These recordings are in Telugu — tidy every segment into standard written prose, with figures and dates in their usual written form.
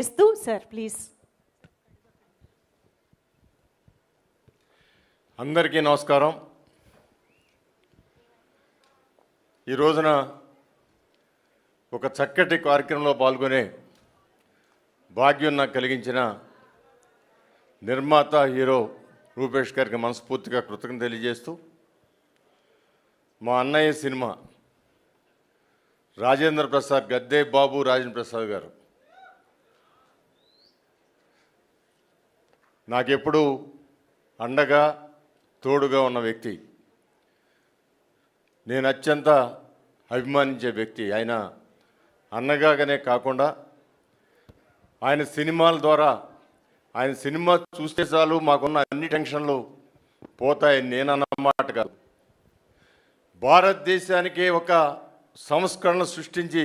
చేస్తూ సార్ ప్లీజ్. అందరికీ నమస్కారం. ఈ రోజున ఒక చక్కటి కార్యక్రమంలో పాల్గొనే భాగ్యం నాకు కలిగించిన నిర్మాత హీరో రూపేష్ గారికి మనస్ఫూర్తిగా కృతజ్ఞతలు తెలియజేస్తూ, మా అన్నయ్య సినిమా రాజేంద్ర ప్రసాద్, గద్దే బాబు రాజేంద్ర ప్రసాద్ గారు నాకెప్పుడు అండగా తోడుగా ఉన్న వ్యక్తి, నేను అత్యంత అభిమానించే వ్యక్తి. ఆయన అన్నగానే కాకుండా ఆయన సినిమాల ద్వారా, ఆయన సినిమా చూస్తే చాలు మాకున్న అన్ని టెన్షన్లు పోతాయని నేను అన్నమాట కాదు. భారతదేశానికే ఒక సంస్కరణ సృష్టించి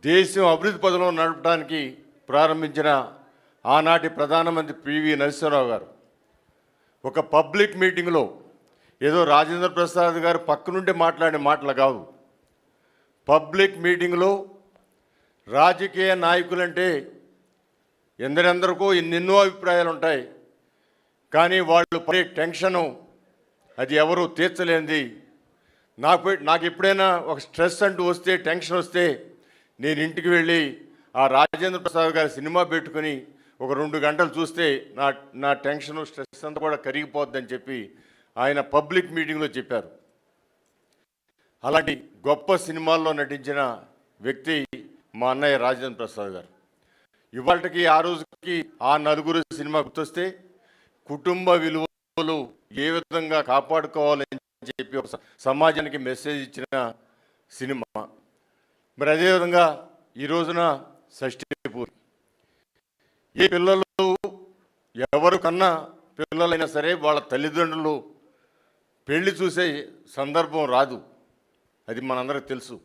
దేశం అభివృద్ధి పదంలో నడపడానికి ప్రారంభించిన ఆనాటి ప్రధానమంత్రి పివి నరసింహారావు గారు ఒక పబ్లిక్ మీటింగ్లో, ఏదో రాజేంద్ర ప్రసాద్ గారు పక్క నుండి మాట్లాడే మాటలు కావు, పబ్లిక్ మీటింగ్లో రాజకీయ నాయకులంటే ఎందరెందరికో ఎన్నెన్నో అభిప్రాయాలు ఉంటాయి, కానీ వాళ్ళు పడే టెన్షను అది ఎవరు తీర్చలేనిది. నాకు ఎప్పుడైనా ఒక స్ట్రెస్ అంటూ వస్తే, టెన్షన్ వస్తే, నేను ఇంటికి వెళ్ళి ఆ రాజేంద్ర ప్రసాద్ గారి సినిమా పెట్టుకుని ఒక 2 గంటలు చూస్తే నా టెన్షను, స్ట్రెస్ అంతా కూడా కరిగిపోద్దని చెప్పి ఆయన పబ్లిక్ మీటింగ్లో చెప్పారు. అలాంటి గొప్ప సినిమాల్లో నటించిన వ్యక్తి మా అన్నయ్య రాజేంద్ర ప్రసాద్ గారు. ఇవాళకి ఆ రోజుకి ఆ నలుగురు సినిమా గుర్తొస్తే కుటుంబ విలువలు ఏ విధంగా కాపాడుకోవాలని చెప్పి ఒక సమాజానికి మెసేజ్ ఇచ్చిన సినిమా. మరి అదేవిధంగా ఈ రోజున షష్ఠీ పూర్తి. ఏ పిల్లలు ఎవరు కన్నా పిల్లలైనా సరే వాళ్ళ తల్లిదండ్రులు పెళ్లి చూసే సందర్భం రాదు, అది మనందరికి తెలుసు.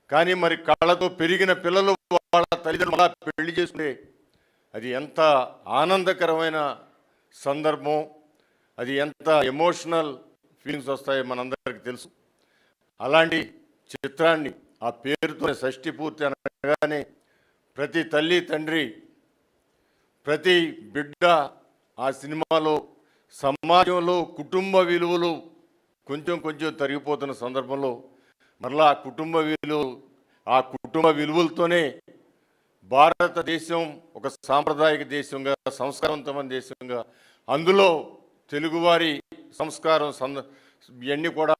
కానీ మరి కళ్ళతో పెరిగిన పిల్లలు వాళ్ళ తల్లిదండ్రులు అలా పెళ్లి చేసుకుంటే అది ఎంత ఆనందకరమైన సందర్భం, అది ఎంత ఎమోషనల్ ఫీలింగ్స్ వస్తాయో మనందరికీ తెలుసు. అలాంటి చిత్రాన్ని ఆ పేరుతో షష్ఠీ పూర్తి అనగానే ప్రతి తల్లి తండ్రి, ప్రతి బిడ్డ ఆ సినిమాలో సమాజంలో కుటుంబ విలువలు కొంచెం తరిగిపోతున్న సందర్భంలో మరలా ఆ కుటుంబ విలువలతోనే భారతదేశం ఒక సాంప్రదాయక దేశంగా, సంస్కారవంతమైన దేశంగా, అందులో తెలుగువారి సంస్కారం ఇవన్నీ కూడా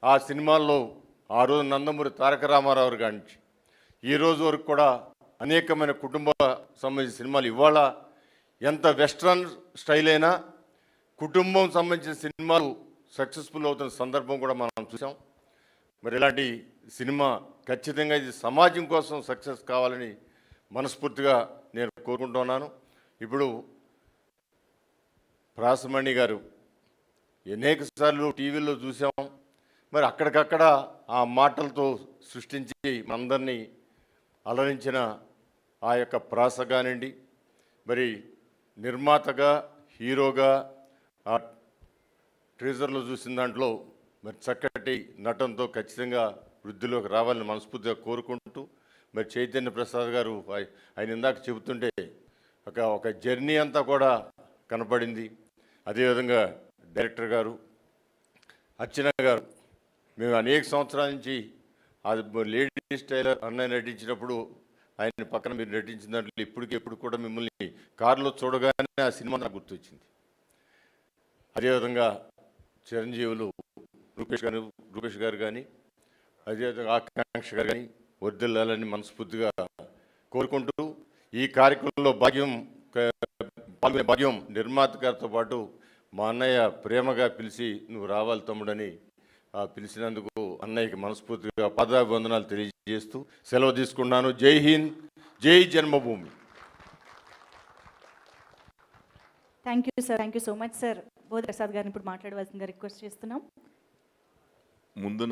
ఆ సినిమాల్లో ఆ రోజు నందమూరి తారక రామారావు గారి నుంచి ఈ రోజు వరకు కూడా అనేకమైన కుటుంబ సంబంధించిన సినిమాలు. ఇవాళ ఎంత వెస్ట్రన్ స్టైల్ అయినా కుటుంబం సంబంధించిన సినిమాలు సక్సెస్ఫుల్ అవుతున్న సందర్భం కూడా మనం చూసాం. మరి ఇలాంటి సినిమా ఖచ్చితంగా ఇది సమాజం కోసం సక్సెస్ కావాలని మనస్ఫూర్తిగా నేను కోరుకుంటున్నాను. ఇప్పుడు ప్రాసమణి గారు అనేక సార్లు టీవీలో చూసాం, మరి అక్కడికక్కడ ఆ మాటలతో సృష్టించి మనందరినీ అలరించిన ఆ యొక్క ప్రాస కానివ్వండి, మరి నిర్మాతగా, హీరోగా ఆ ట్రీజర్లో చూసిన దాంట్లో మరి చక్కటి నటనతో ఖచ్చితంగా వృద్ధిలోకి రావాలని మనస్ఫూర్తిగా కోరుకుంటూ, మరి చైతన్య ప్రసాద్ గారు ఆయన ఇందాక చెబుతుంటే ఒక జర్నీ అంతా కూడా కనపడింది. అదేవిధంగా డైరెక్టర్ గారు అర్చన గారు, మేము అనేక సంవత్సరాల నుంచి అది లేడీ స్టైలర్ అన్నయ్య నటించినప్పుడు ఆయన పక్కన మీరు నటించిన దాంట్లో ఎప్పుడు కూడా మిమ్మల్ని కారులో చూడగానే ఆ సినిమా నాకు గుర్తొచ్చింది. అదేవిధంగా చిరంజీవులు రూపేష్ గారు కానీ, అదేవిధంగా ఆకాంక్ష గారు కానీ వర్ధిల్లాలని మనస్ఫూర్తిగా కోరుకుంటూ, ఈ కార్యక్రమంలో పాల్గొనే భాగ్యం నిర్మాత గారితో పాటు మా అన్నయ్య ప్రేమగా పిలిచి నువ్వు రావాలి తమ్ముడని పిలిచినందుకు అన్నయ్యకి మనస్ఫూర్తిగా పాదాభివందనాలు తెలియజేస్తూ సెలవు తీసుకున్నాను. జై హింద్, జై జన్మభూమి. Thank you sir, thank you so much sir. Bodha Prasad గారిని ఇప్పుడు మాట్లాడవలసిందిగా రిక్వెస్ట్ చేస్తున్నాం. ముందు